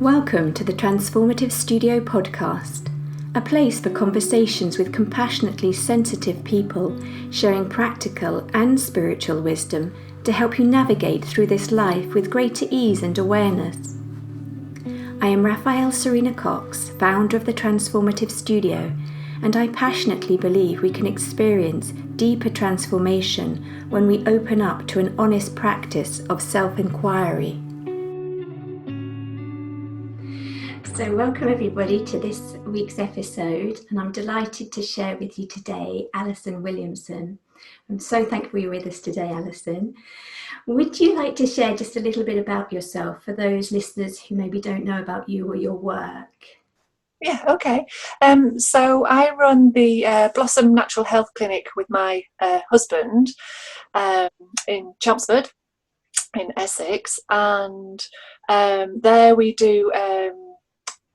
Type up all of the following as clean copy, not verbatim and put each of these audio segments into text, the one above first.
Welcome to the Transformative Studio podcast, a place for conversations with compassionately sensitive people sharing practical and spiritual wisdom to help you navigate through this life with greater ease and awareness. I am Raphaelle Serena Cox, founder of the Transformative Studio, and I passionately believe we can experience deeper transformation when we open up to an honest practice of self-inquiry. So welcome everybody to this week's episode, and I'm delighted to share with you today Alison Williamson. I'm so thankful you're with us today, Alison. Would you like to share just a little bit about yourself for those listeners who maybe don't know about you or your work? Yeah, okay. So I run the Blossom Natural Health Clinic with my husband in Chelmsford in Essex, and there we do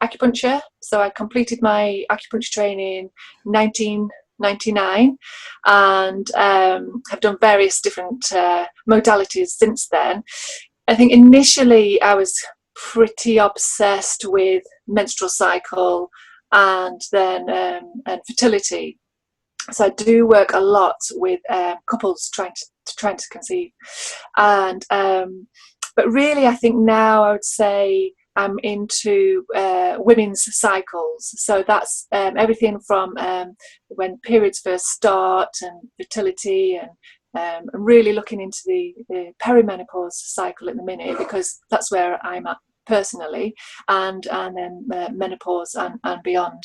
acupuncture. So I completed my acupuncture training in 1999 and have done various different modalities since then. I think initially I was pretty obsessed with menstrual cycle and then and fertility. So I do work a lot with couples trying to conceive, and but really I think now I would say I'm into women's cycles. So that's everything from when periods first start and fertility, and I'm really looking into the perimenopause cycle at the minute because that's where I'm at personally, and then menopause and beyond.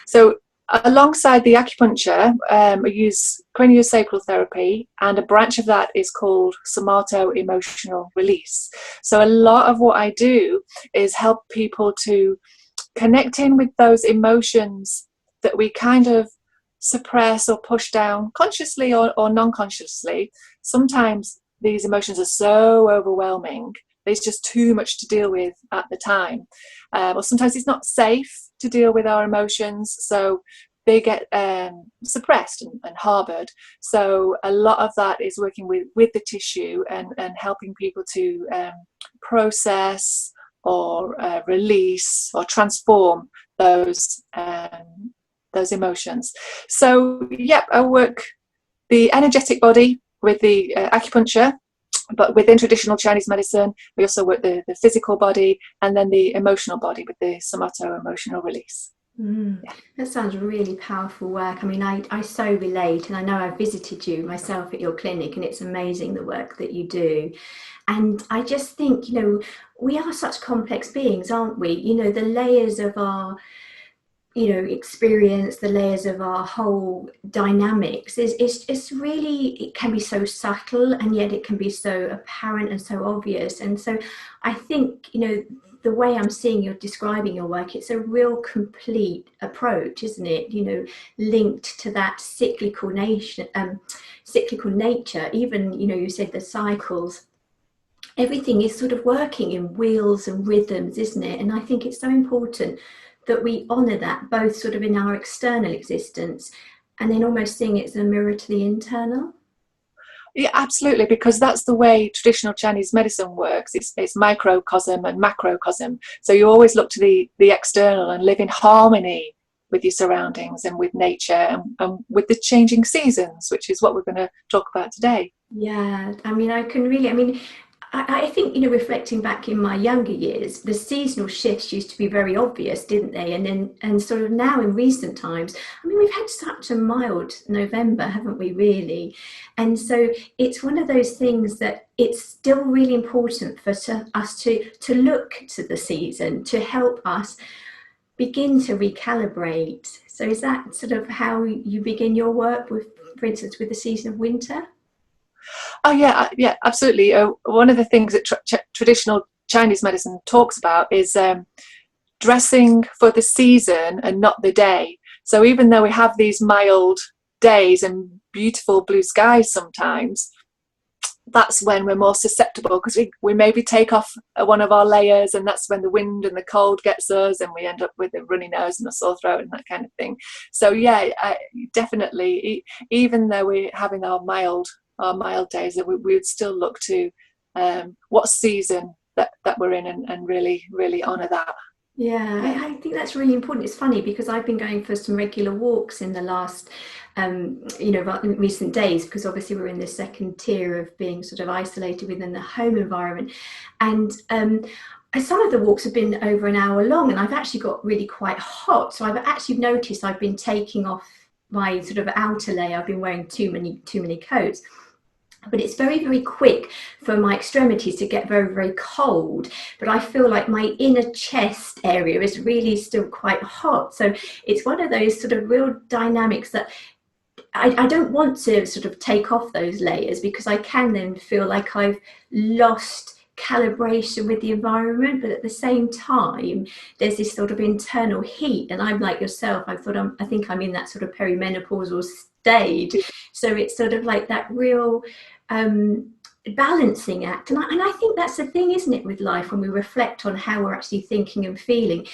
So alongside the acupuncture, I use craniosacral therapy, and a branch of that is called somato-emotional release. So a lot of what I do is help people to connect in with those emotions that we kind of suppress or push down consciously or non-consciously. Sometimes these emotions are so overwhelming, there's just too much to deal with at the time. Or sometimes it's not safe to deal with our emotions, so they get suppressed and harboured. So a lot of that is working with the tissue and helping people to process or release or transform those emotions. So yep, I work the energetic body with the acupuncture, but within traditional Chinese medicine, we also work the physical body and then the emotional body with the somato-emotional release. Yeah. That sounds really powerful work. I mean, I so relate, and I know I've visited you myself at your clinic, and it's amazing the work that you do. And I just think, we are such complex beings, aren't we? The layers of our experience, the layers of our whole dynamics it's really, it can be so subtle, and yet it can be so apparent and so obvious. And so I think the way I'm seeing you're describing your work, it's a real complete approach, isn't it? Linked to that cyclical nature, even you said the cycles, everything is sort of working in wheels and rhythms, isn't it? And I think it's so important that we honour that, both sort of in our external existence and then almost seeing it as a mirror to the internal. Yeah, absolutely, because that's the way traditional Chinese medicine works. It's microcosm and macrocosm. So you always look to the external and live in harmony with your surroundings and with nature and with the changing seasons, which is what we're going to talk about today. Yeah, I mean, I think, reflecting back in my younger years, the seasonal shifts used to be very obvious, didn't they? And sort of now in recent times, I mean, we've had such a mild November, haven't we, really? And so it's one of those things that it's still really important for us to look to the season to help us begin to recalibrate. So is that sort of how you begin your work with, for instance, with the season of winter? Oh yeah, yeah, absolutely. One of the things that traditional Chinese medicine talks about is dressing for the season and not the day. So even though we have these mild days and beautiful blue skies sometimes, that's when we're more susceptible, because we maybe take off one of our layers, and that's when the wind and the cold gets us and we end up with a runny nose and a sore throat and that kind of thing. So yeah, definitely, even though we're having our mild days, we would still look to what season that we're in, and really honour that. Yeah, I think that's really important. It's funny because I've been going for some regular walks in the last, recent days, because obviously we're in the second tier of being sort of isolated within the home environment. And some of the walks have been over an hour long, and I've actually got really quite hot. So I've actually noticed I've been taking off my sort of outer layer. I've been wearing too many coats. But it's very, very quick for my extremities to get very, very cold. But I feel like my inner chest area is really still quite hot. So it's one of those sort of real dynamics that I don't want to sort of take off those layers, because I can then feel like I've lost calibration with the environment. But at the same time, there's this sort of internal heat, and I'm like yourself, I think I'm in that sort of perimenopausal stage. So it's sort of like that real balancing act. And I think that's the thing, isn't it, with life, when we reflect on how we're actually thinking and feeling.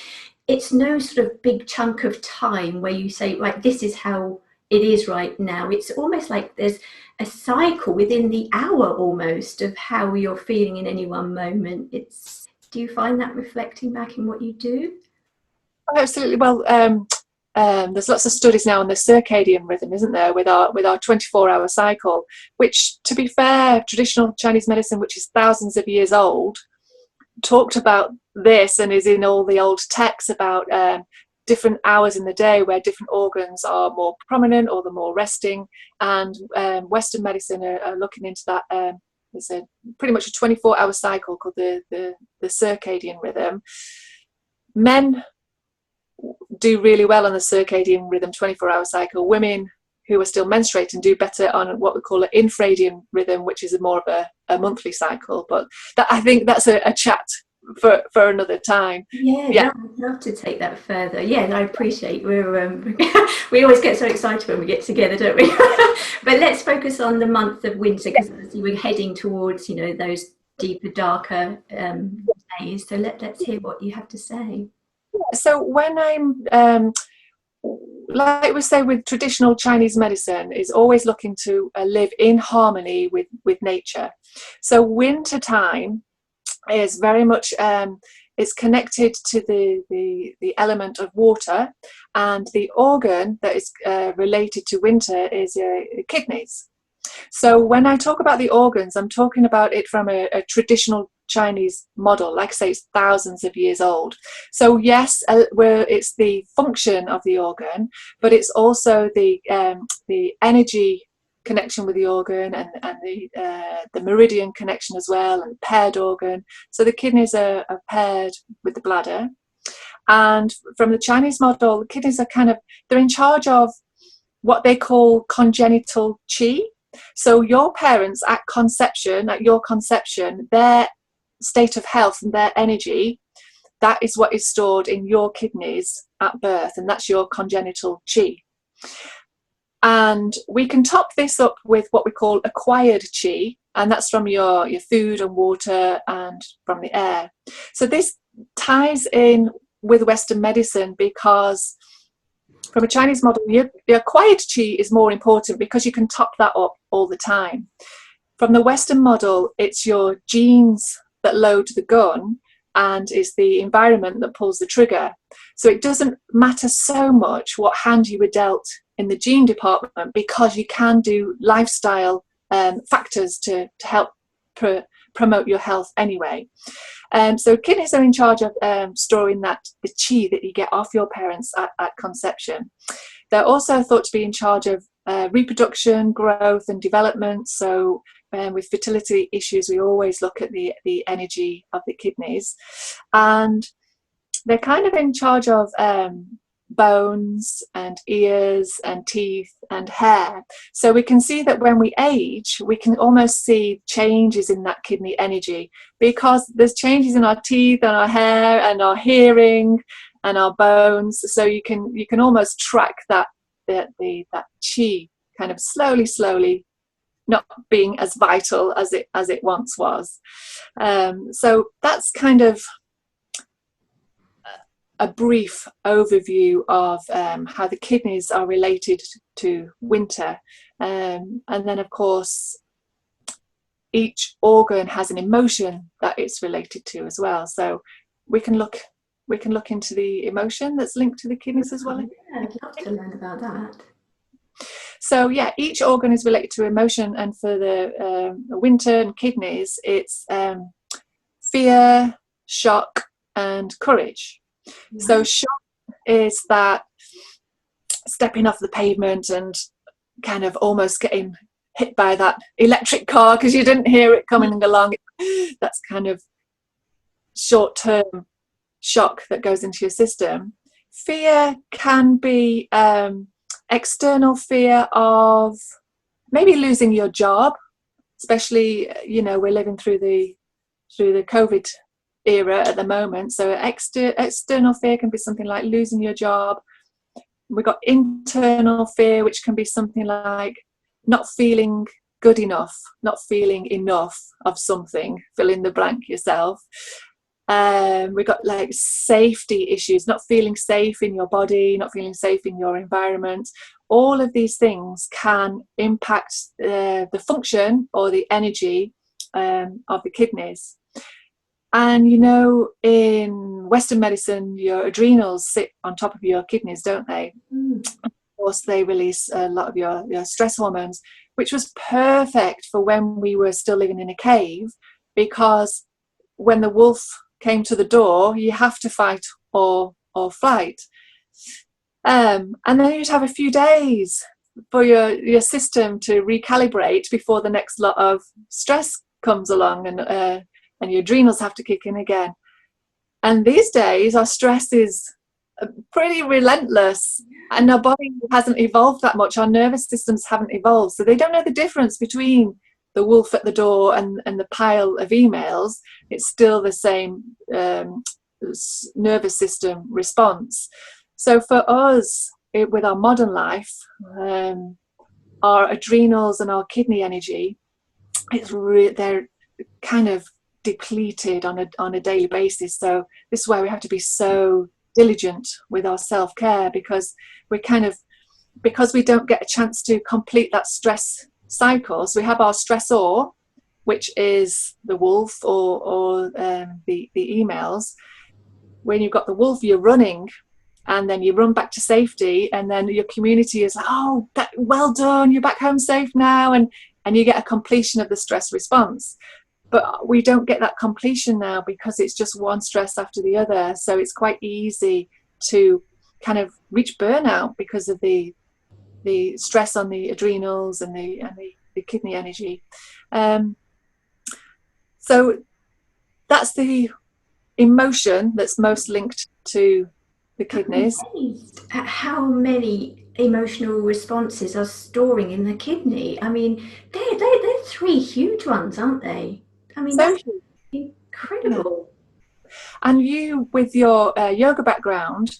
It's no sort of big chunk of time where you say, right, this is how it is right now. It's almost like there's a cycle within the hour almost of how you're feeling in any one moment. Do you find that reflecting back in what you do? Absolutely. Well, there's lots of studies now on the circadian rhythm, isn't there, with our 24-hour cycle, which, to be fair, traditional Chinese medicine, which is thousands of years old, talked about this, and is in all the old texts about different hours in the day where different organs are more prominent or the more resting. And Western medicine are looking into that. There's pretty much a 24-hour cycle called the circadian rhythm. Men do really well on the circadian rhythm 24-hour cycle. Women who are still menstruating do better on what we call an infradian rhythm, which is more of a monthly cycle. But I think that's a chat for another time. Yeah, no, I'd love to take that further. Yeah, and I appreciate we always get so excited when we get together, don't we? But let's focus on the month of winter, because obviously we're heading towards those deeper, darker days. So let's hear what you have to say. So when I'm like we say with traditional Chinese medicine, is always looking to live in harmony with nature. So winter time is very much it's connected to the element of water, and the organ that is related to winter is kidneys. So when I talk about the organs, I'm talking about it from a traditional Chinese model. Like I say, it's thousands of years old. So yes, where it's the function of the organ, but it's also the energy connection with the organ, and the meridian connection as well, and paired organ. So the kidneys are paired with the bladder. And from the Chinese model, the kidneys are they're in charge of what they call congenital qi. So your parents at your conception, their state of health and their energy, that is what is stored in your kidneys at birth, and that's your congenital qi. And we can top this up with what we call acquired qi, and that's from your food and water and from the air. So this ties in with Western medicine, because from a Chinese model, the acquired qi is more important because you can top that up all the time. From the Western model, it's your genes that load the gun, and it's the environment that pulls the trigger. So it doesn't matter so much what hand you were dealt in the gene department, because you can do lifestyle factors to help promote your health anyway. So kidneys are in charge of storing the qi that you get off your parents at conception. They're also thought to be in charge of reproduction, growth and development. So with fertility issues, we always look at the energy of the kidneys. And they're in charge of bones and ears and teeth and hair. So we can see that when we age, we can almost see changes in that kidney energy, because there's changes in our teeth and our hair and our hearing and our bones. So you can almost track that qi slowly not being as vital as it once was. So that's a brief overview of how the kidneys are related to winter. And then, of course, each organ has an emotion that it's related to as well. So we can look into the emotion that's linked to the kidneys as well. Yeah, I'd love to learn about that. So yeah, each organ is related to emotion, and for the winter and kidneys, it's fear, shock, and courage. Wow. So shock is that stepping off the pavement and kind of almost getting hit by that electric car because you didn't hear it coming along. That's kind of short-term shock that goes into your system. Fear can be external fear of maybe losing your job, especially, you know, we're living through the COVID era at the moment. So external fear can be something like losing your job. We've got internal fear, which can be something like not feeling good enough, not feeling enough of something, fill in the blank yourself. We've got like safety issues, not feeling safe in your body, not feeling safe in your environment. All of these things can impact the function or the energy of the kidneys. And, you know, in Western medicine, your adrenals sit on top of your kidneys, don't they? Of course, they release a lot of your stress hormones, which was perfect for when we were still living in a cave, because when the wolf came to the door, you have to fight or flight. And then you'd have a few days for your system to recalibrate before the next lot of stress comes along, and your adrenals have to kick in again. And these days, our stress is pretty relentless, and our body hasn't evolved that much. Our nervous systems haven't evolved, so they don't know the difference between the wolf at the door and the pile of emails. It's still the same nervous system response. So for us, with our modern life, our adrenals and our kidney energy, they're kind of depleted on a daily basis. So this is why we have to be so diligent with our self-care, because we don't get a chance to complete that stress cycle. So we have our stressor, which is the wolf or the emails. When you've got the wolf, you're running, and then you run back to safety, and then your community is like, oh, well done, you're back home safe now, and you get a completion of the stress response. But we don't get that completion now because it's just one stress after the other. So it's quite easy to kind of reach burnout because of the stress on the adrenals and the kidney energy. So that's the emotion that's most linked to the kidneys. I'm amazed at how many emotional responses are storing in the kidney. I mean, they're three huge ones, aren't they? I mean, So that's incredible. yeah. And you, with your yoga background,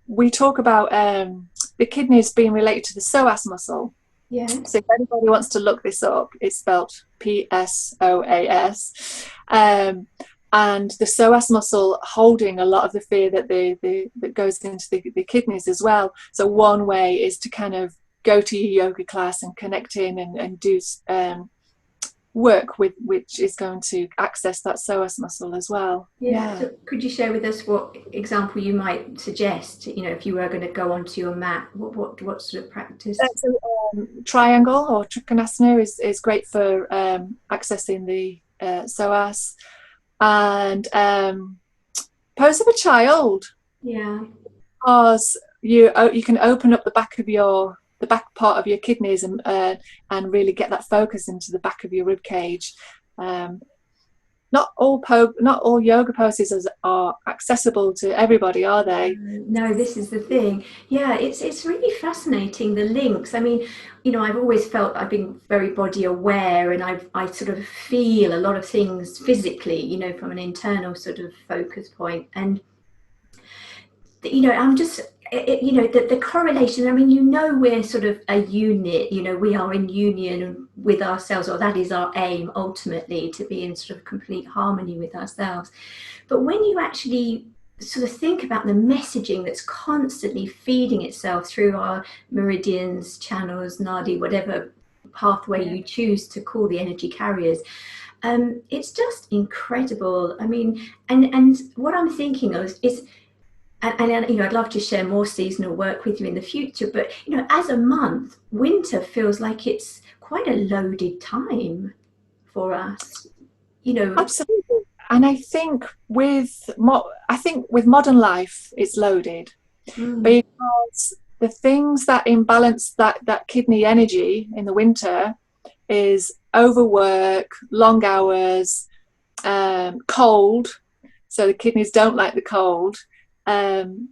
we talk about the kidneys being related to the psoas muscle. Yeah. So if anybody wants to look this up, it's spelled PSOAS. And the psoas muscle holding a lot of the fear that goes into the kidneys as well. So one way is to kind of go to your yoga class and connect in and do work with, which is going to access that psoas muscle as well. Yeah. So could you share with us what example you might suggest? You know, if you were going to go onto your mat, what sort of practice? Triangle or Trikonasana is great for accessing the psoas, and pose of a child. Yeah. Because you can open up the back part of your kidneys and really get that focus into the back of your rib cage. Not all yoga poses are accessible to everybody, are they? No, this is the thing. Yeah, it's really fascinating, the links. I mean, you know, I've always felt I've been very body aware, and I sort of feel a lot of things physically, you know, from an internal sort of focus point. And you know, I'm just, you know, the correlation. I mean, you know, we're sort of a unit. You know, we are in union with ourselves, or that is our aim ultimately, to be in sort of complete harmony with ourselves. But when you actually sort of think about the messaging that's constantly feeding itself through our meridians, channels, nadi, whatever pathway Yeah. you choose to call the energy carriers. It's just incredible. I mean, and what I'm thinking of is, and you know, I'd love to share more seasonal work with you in the future, but you know, as a month, winter feels like it's quite a loaded time for us. You know, Absolutely. And I think with modern life, it's loaded mm, because the things that imbalance that kidney energy in the winter is overwork, long hours, cold. So the kidneys don't like the cold. Um,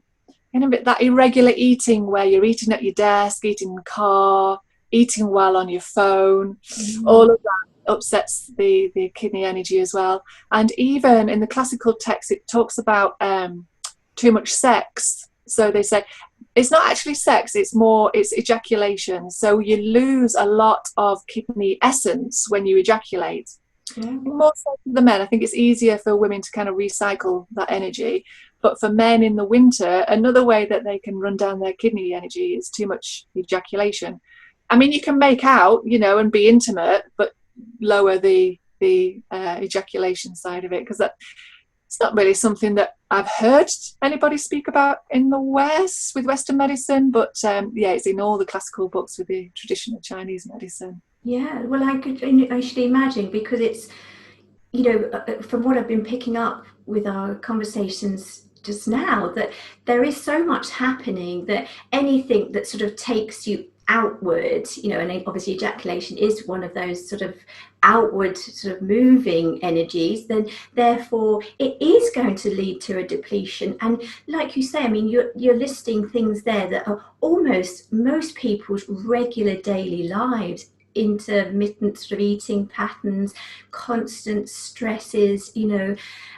and a bit that irregular eating where you're eating at your desk, eating in the car, eating while on your phone, mm, all of that upsets the kidney energy as well. And even in the classical text, it talks about too much sex. So they say it's not actually sex, it's ejaculation. So you lose a lot of kidney essence when you ejaculate. yeah. More so for the men. I think it's easier for women to kind of recycle that energy. But for men in the winter, another way that they can run down their kidney energy is too much ejaculation. I mean, you can make out, you know, and be intimate, but lower the ejaculation side of it, because that it's not really something that I've heard anybody speak about in the West with Western medicine. But yeah, it's in all the classical books with the traditional Chinese medicine. Yeah, well, I should imagine, because it's, you know, from what I've been picking up with our conversations just now, that there is so much happening that anything that sort of takes you outward, you know, and obviously ejaculation is one of those sort of outward sort of moving energies, then therefore it is going to lead to a depletion. And like you say, I mean, you're listing things there that are almost most people's regular daily lives: intermittent sort of eating patterns, constant stresses, you know,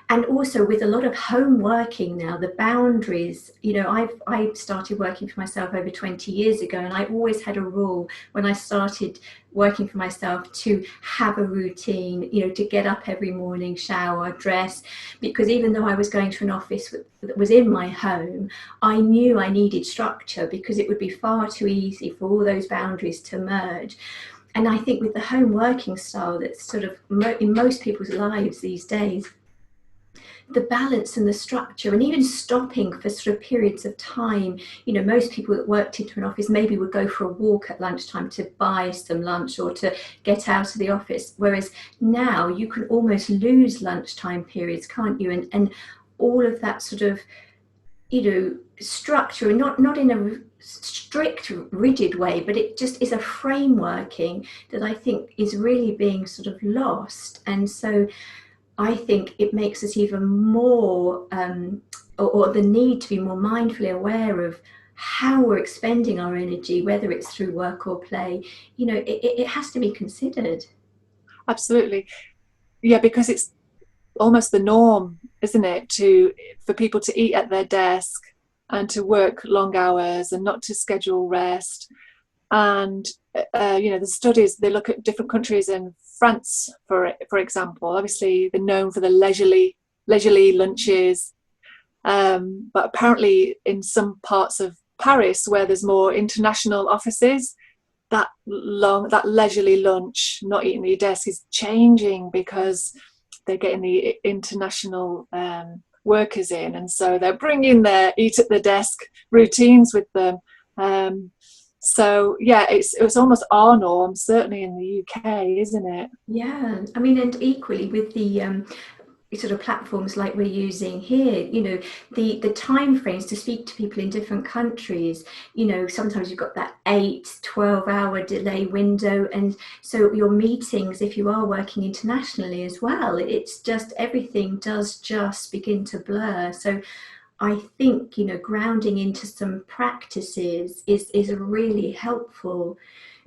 and also with a lot of home working now, the boundaries, you know, I started working for myself over 20 years ago, and I always had a rule when I started working for myself to have a routine, you know, to get up every morning, shower, dress, because even though I was going to an office that was in my home, I knew I needed structure, because it would be far too easy for all those boundaries to merge. And I think with the home working style that's sort of in most people's lives these days, the balance and the structure, and even stopping for sort of periods of time, you know, most people that worked into an office maybe would go for a walk at lunchtime to buy some lunch or to get out of the office, whereas now you can almost lose lunchtime periods, can't you? And all of that sort of, you know, structure, and not in a strict rigid way, but it just is a frameworking that I think is really being sort of lost. And so I think it makes us even more or the need to be more mindfully aware of how we're expending our energy, whether it's through work or play. You know, it has to be considered. Absolutely. Yeah, because it's almost the norm, isn't it, to for people to eat at their desk and to work long hours and not to schedule rest. And you know, the studies, they look at different countries. In France, for example, obviously they're known for the leisurely lunches, but apparently in some parts of Paris where there's more international offices, that leisurely lunch, not eating at your desk, is changing because they're getting the international workers in, and so they're bringing their eat at the desk routines with them. So yeah, it's almost our norm, certainly in the UK, isn't it? Yeah, I mean, and equally with the sort of platforms like we're using here, you know, the time frames to speak to people in different countries, you know, sometimes you've got that 8-12 hour delay window, and so your meetings, if you are working internationally as well, it's just everything does just begin to blur. So I think, you know, grounding into some practices is really helpful.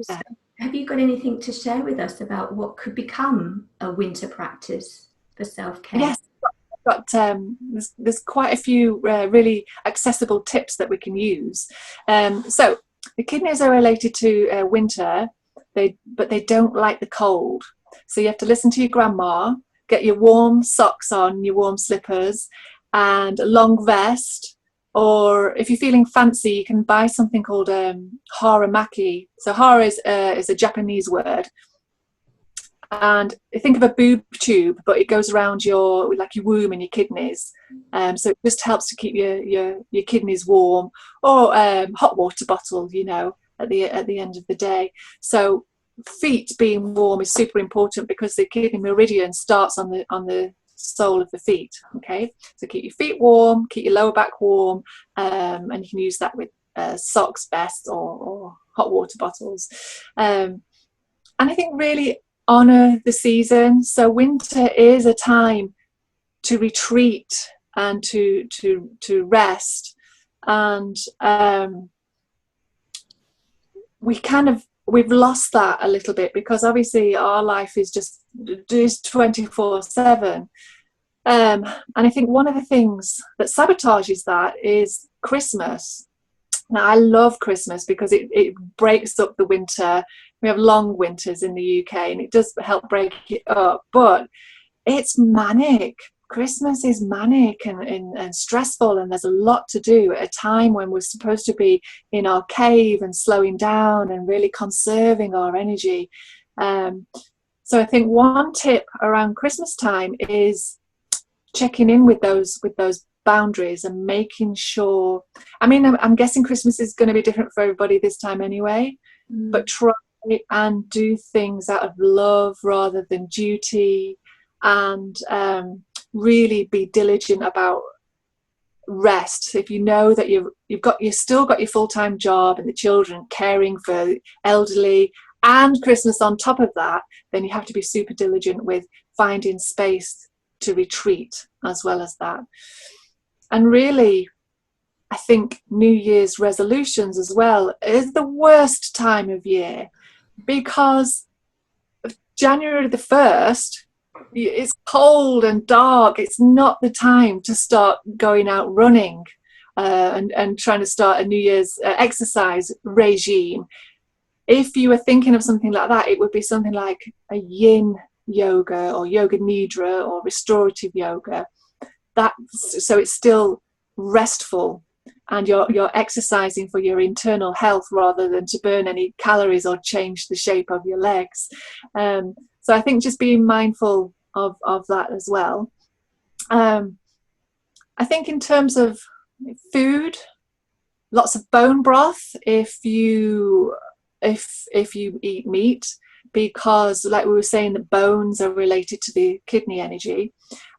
So Yeah. have you got anything to share with us about what could become a winter practice for self-care? Yes. Got there's quite a few really accessible tips that we can use. So the kidneys are related to winter, but they don't like the cold. So you have to listen to your grandma, get your warm socks on, your warm slippers, and a long vest. or if you're feeling fancy, you can buy something called haramaki. So hara is a Japanese word, and think of a boob tube, but it goes around your womb and your kidneys. So it just helps to keep your kidneys warm, or hot water bottle, at the end of the day. So feet being warm is super important, because the kidney meridian starts on the sole of the feet. Okay, so keep your feet warm, keep your lower back warm, and you can use that with socks best, or hot water bottles. And I think really honor the season. So winter is a time to retreat and to rest, and we've lost that a little bit, because obviously our life is 24/7. And I think one of the things that sabotages that is Christmas. Now, I love Christmas because it breaks up the winter. We have long winters in the UK, and it does help break it up, but it's manic. Christmas is manic and stressful, and there's a lot to do at a time when we're supposed to be in our cave and slowing down and really conserving our energy. So I think one tip around Christmas time is checking in with those boundaries and making sure. I mean, I'm guessing Christmas is going to be different for everybody this time anyway, but try and do things out of love rather than duty, and really be diligent about rest. If you know that you've still got your full-time job and the children, caring for elderly, and Christmas on top of that, then you have to be super diligent with finding space to retreat as well as that. And really, I think New Year's resolutions as well is the worst time of year, because January the 1st, it's cold and dark. It's not the time to start going out running and trying to start a New Year's exercise regime. If you were thinking of something like that, it would be something like a yin yoga or yoga nidra or restorative yoga. So it's still restful, and you're exercising for your internal health rather than to burn any calories or change the shape of your legs. So I think just being mindful of that as well. I think in terms of food, lots of bone broth if you eat meat, because like we were saying, the bones are related to the kidney energy.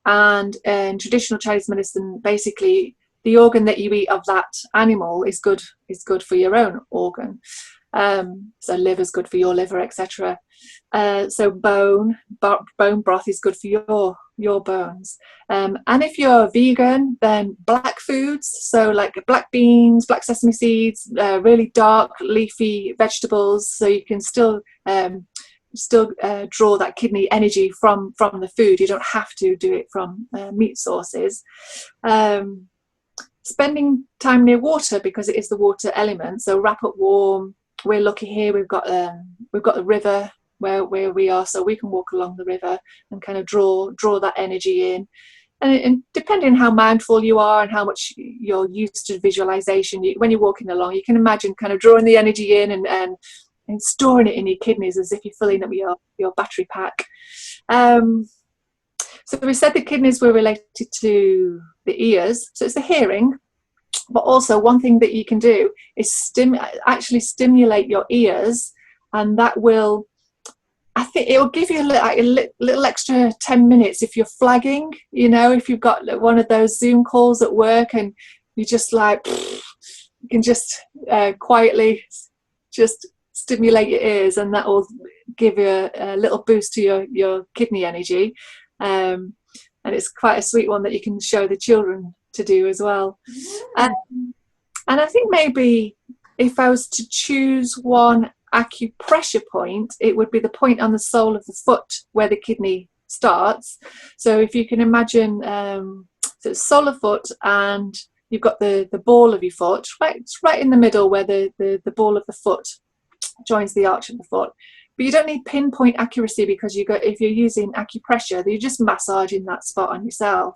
And in traditional Chinese medicine, basically the organ that you eat of that animal is good for your own organ. So liver's good for your liver, etc. So bone broth is good for your bones. And if you're vegan, then black foods, so like black beans, black sesame seeds, really dark leafy vegetables, so you can still draw that kidney energy from the food. You don't have to do it from meat sources. Spending time near water, because it is the water element, so wrap up warm. We're lucky here, we've got the river where we are, so we can walk along the river and kind of draw that energy in. And depending on how mindful you are and how much you're used to visualization, when you're walking along, you can imagine kind of drawing the energy in and storing it in your kidneys as if you're filling up your battery pack. So we said the kidneys were related to the ears, so it's the hearing. But also one thing that you can do is actually stimulate your ears, and that will, I think it will give you a little extra 10 minutes if you're flagging, if you've got one of those Zoom calls at work and you just you can just quietly just stimulate your ears, and that will give you a little boost to your kidney energy. And it's quite a sweet one that you can show the children to do as well. And I think maybe if I was to choose one acupressure point, it would be the point on the sole of the foot where the kidney starts. So if you can imagine, so it's sole of foot, and you've got the ball of your foot right in the middle where the ball of the foot joins the arch of the foot. But you don't need pinpoint accuracy, because if you're using acupressure, you're just massaging that spot on yourself.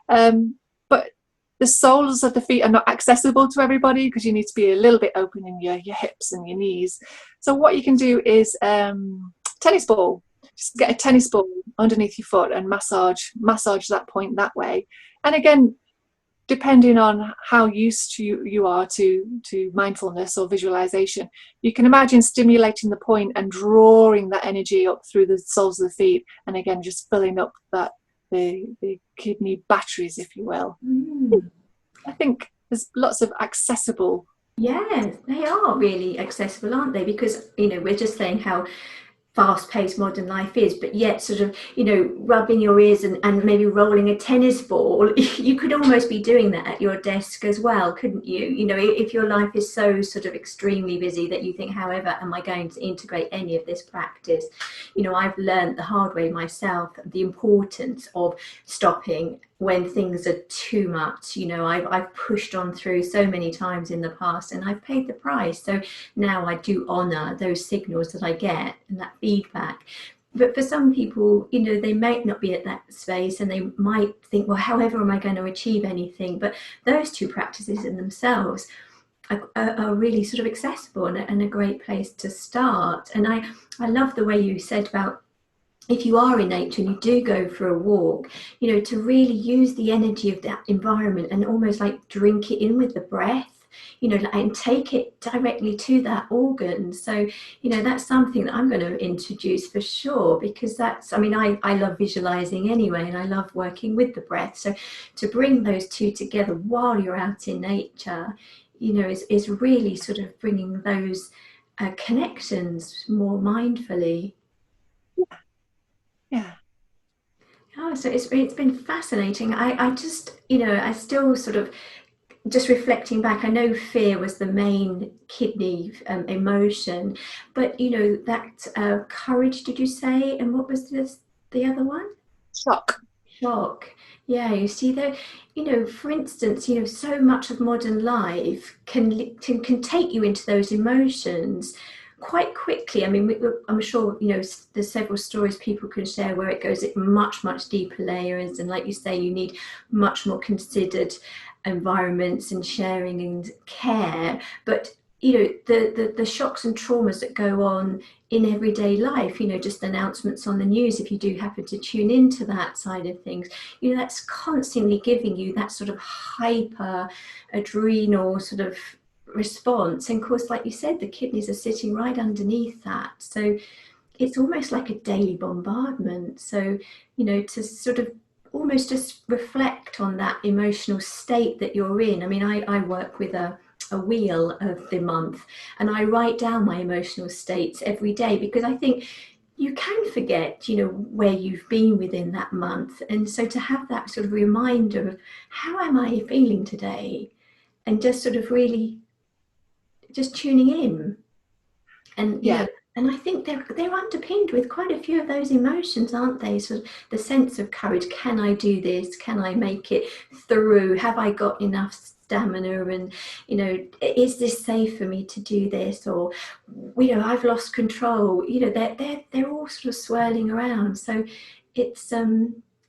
But the soles of the feet are not accessible to everybody because you need to be a little bit open in your hips and your knees. So what you can do is tennis ball. Just get a tennis ball underneath your foot and massage that point that way. And again, depending on how used you are to mindfulness or visualization, you can imagine stimulating the point and drawing that energy up through the soles of the feet, and again just filling up the kidney batteries, if you will. I think there's lots of accessible. Yeah, they are really accessible, aren't they? Because, we're just saying how fast-paced modern life is, but yet sort of, rubbing your ears and maybe rolling a tennis ball, you could almost be doing that at your desk as well, couldn't you? If your life is so sort of extremely busy that you think, however am I going to integrate any of this practice? I've learned the hard way myself the importance of stopping when things are too much. I've pushed on through so many times in the past, and I've paid the price. So now I do honor those signals that I get and that feedback. But for some people, they might not be at that space, and they might think, well, however am I going to achieve anything? But those two practices in themselves are really sort of accessible and a great place to start. And I love the way you said about, if you are in nature and you do go for a walk, to really use the energy of that environment and almost like drink it in with the breath, and take it directly to that organ. So, that's something that I'm going to introduce for sure, because I love visualizing anyway, and I love working with the breath. So to bring those two together while you're out in nature, is really sort of bringing those connections more mindfully. Yeah. Oh, so it's been fascinating. I just, I still sort of, just reflecting back, I know fear was the main kidney emotion, but that courage, did you say? And what was the other one? Shock. Shock. Yeah, you see there, for instance, so much of modern life can take you into those emotions quite quickly. I mean, I'm sure, there's several stories people can share where it goes at much, much deeper layers. And like you say, you need much more considered environments and sharing and care. But the shocks and traumas that go on in everyday life, just announcements on the news, if you do happen to tune into that side of things, that's constantly giving you that sort of hyper adrenal sort of response. And of course, like you said, the kidneys are sitting right underneath that, so it's almost like a daily bombardment. So to sort of almost just reflect on that emotional state that you're in. I mean, I work with a wheel of the month, and I write down my emotional states every day, because I think you can forget, where you've been within that month. And so to have that sort of reminder of how am I feeling today, and just sort of really just tuning in. And Yeah. and I think they're underpinned with quite a few of those emotions, aren't they? So the sense of courage, can I do this? Can I make it through? Have I got enough stamina? And is this safe for me to do this? Or I've lost control. They're all sort of swirling around. So it's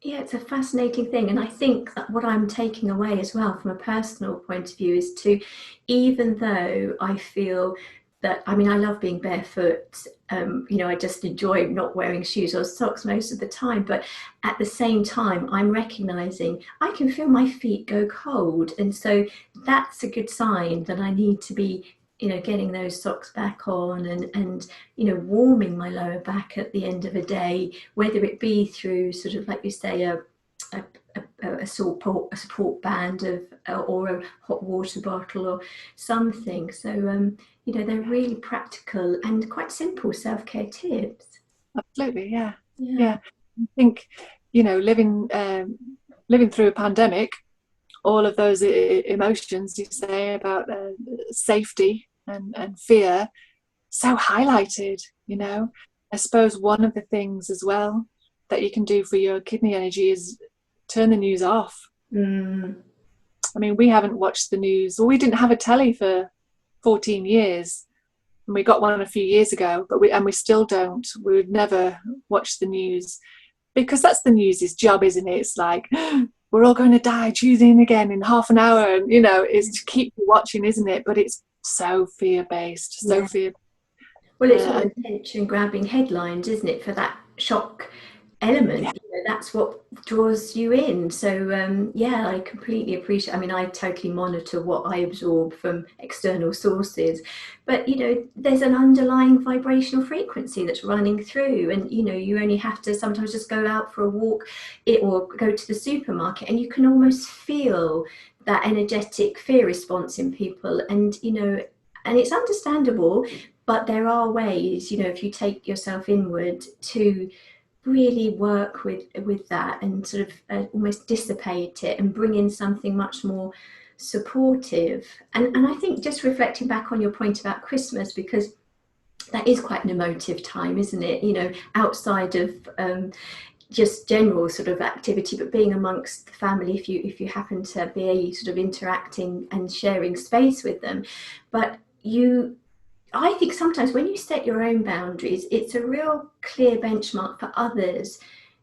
yeah, it's a fascinating thing. And I think that what I'm taking away as well from a personal point of view is to, even though I feel that, I mean, I love being barefoot. I just enjoy not wearing shoes or socks most of the time. But at the same time, I'm recognizing I can feel my feet go cold. And so that's a good sign that I need to be, getting those socks back on, and warming my lower back at the end of a day, whether it be through sort of, like you say, a support band or a hot water bottle or something. So they're really practical and quite simple self-care tips. Absolutely. Yeah. Yeah. Yeah. I think, living through a pandemic, all of those emotions you say about safety and fear, so highlighted. I suppose one of the things as well that you can do for your kidney energy is turn the news off. I mean, we haven't watched the news, or we didn't have a telly for 14 years, and we got one a few years ago, but we still don't. We would never watch the news, because that's the news's job, isn't it? It's like, we're all going to die, tune in again in half an hour, and it's to keep you watching, isn't it? But it's so fear-based, so Yeah. fear. Well, it's all And attention grabbing headlines, isn't it, for that shock element? yeah, That's what draws you in. So yeah, I completely appreciate. I mean, I totally monitor what I absorb from external sources, but there's an underlying vibrational frequency that's running through, and you only have to sometimes just go out for a walk, or go to the supermarket, and you can almost feel that energetic fear response in people, and it's understandable. But there are ways, if you take yourself inward, to really work with that, and sort of almost dissipate it and bring in something much more supportive. And I think, just reflecting back on your point about Christmas, because that is quite an emotive time, isn't it? Outside of just general sort of activity, but being amongst the family, if you happen to be sort of interacting and sharing space with them. But I think sometimes when you set your own boundaries, it's a real clear benchmark for others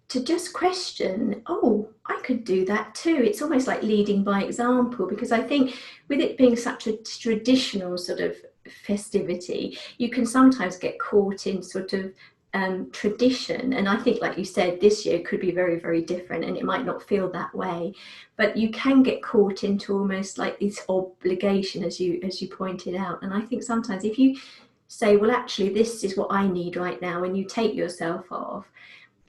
to just question, oh, I could do that too. It's almost like leading by example, because I think with it being such a traditional sort of festivity, you can sometimes get caught in sort of tradition. And I think, like you said, this year could be very, very different, and it might not feel that way. But you can get caught into almost like this obligation, as you pointed out. And I think sometimes if you say, well, actually, this is what I need right now, and you take yourself off,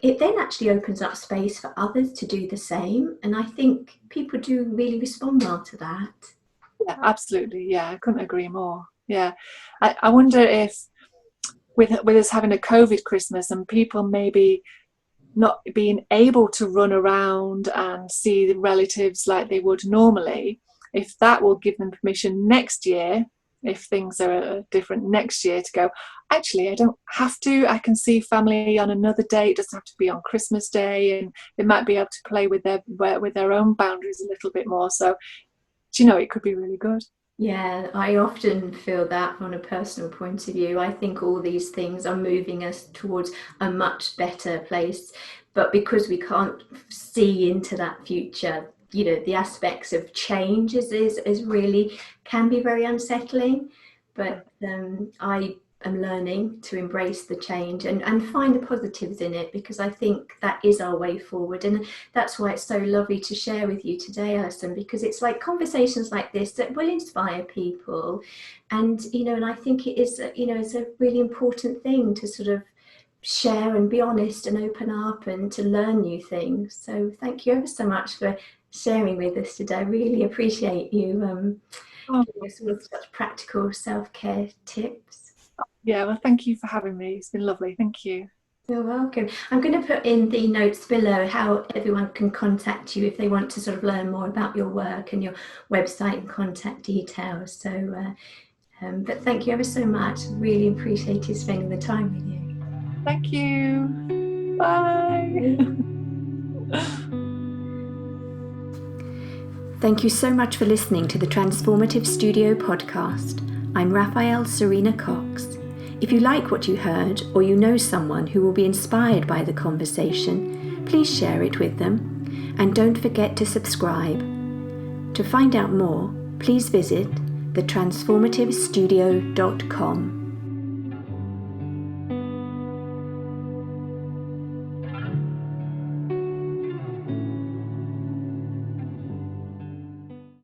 it then actually opens up space for others to do the same. And I think people do really respond well to that. yeah, absolutely. Yeah, I couldn't agree more. Yeah, I wonder if with us having a COVID Christmas and people maybe not being able to run around and see the relatives like they would normally, if that will give them permission next year, if things are different next year, to go, actually, I don't have to, I can see family on another day. It doesn't have to be on Christmas Day, and they might be able to play with their own boundaries a little bit more. So it could be really good. Yeah, I often feel that from a personal point of view. I think all these things are moving us towards a much better place. But because we can't see into that future, the aspects of change is really can be very unsettling. But I am learning to embrace the change, and find the positives in it, because I think that is our way forward. And that's why it's so lovely to share with you today, Alison, because it's like conversations like this that will inspire people. And I think it is, it's a really important thing to sort of share and be honest and open up and to learn new things. So thank you ever so much for sharing with us today. I really appreciate you Oh, giving us all such practical self-care tips. yeah, well, thank you for having me. It's been lovely. Thank you. You're welcome. I'm going to put in the notes below how everyone can contact you if they want to sort of learn more about your work and your website and contact details. So, but thank you ever so much. Really appreciated spending the time with you. Thank you. Bye. Thank you so much for listening to the Transformative Studio podcast. I'm Raphaelle Serena Cox. If you like what you heard, or you know someone who will be inspired by the conversation, please share it with them. And don't forget to subscribe. To find out more, please visit thetransformativestudio.com.